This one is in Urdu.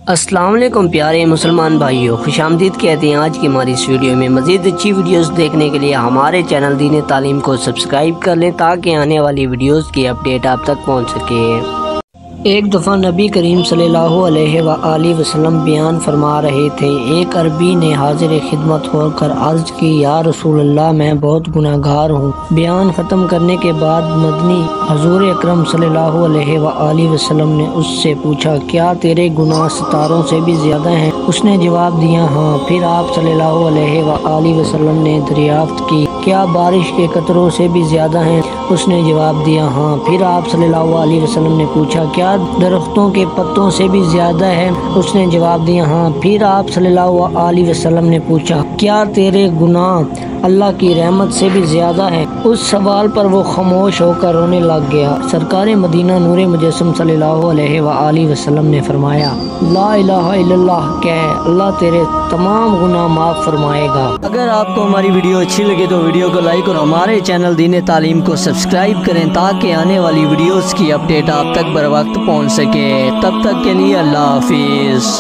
السلام علیکم پیارے مسلمان بھائیوں، خوش آمدید کہتے ہیں آج کی ہماری اس ویڈیو میں۔ مزید اچھی ویڈیوز دیکھنے کے لیے ہمارے چینل دین تعلیم کو سبسکرائب کر لیں تاکہ آنے والی ویڈیوز کی اپڈیٹ آپ تک پہنچ سکے۔ ایک دفعہ نبی کریم صلی اللہ علیہ وآلہ وسلم بیان فرما رہے تھے۔ ایک عربی نے حاضر خدمت ہو کر عرض کی، یا رسول اللہ، میں بہت گناہ گار ہوں۔ بیان ختم کرنے کے بعد مدنی حضور اکرم صلی اللہ علیہ وآلہ وسلم نے اس سے پوچھا، کیا تیرے گناہ ستاروں سے بھی زیادہ ہیں؟ اس نے جواب دیا، ہاں۔ پھر آپ صلی اللہ علیہ وآلہ وسلم نے دریافت کی، کیا بارش کے قطروں سے بھی زیادہ ہیں؟ اس نے جواب دیا، ہاں۔ پھر آپ صلی اللہ علیہ وسلم نے پوچھا، کیا درختوں کے پتوں سے بھی زیادہ ہے؟ اس نے جواب دیا، ہاں۔ پھر آپ صلی اللہ علیہ وسلم نے پوچھا، کیا تیرے گناہ اللہ کی رحمت سے بھی زیادہ ہے؟ اس سوال پر وہ خاموش ہو کر رونے لگ گیا۔ سرکار مدینہ نور مجسم صلی اللہ علیہ وآلہ وسلم نے فرمایا، لا الہ الا اللہ کہہ، اللہ تیرے تمام گناہ معاف فرمائے گا۔ اگر آپ کو ہماری ویڈیو اچھی لگے تو ویڈیو کو لائک اور ہمارے چینل دین تعلیم کو سبسکرائب کریں تاکہ آنے والی ویڈیوز کی اپڈیٹ آپ تک بر وقت پہنچ سکے۔ تب تک کے لیے اللہ حافظ۔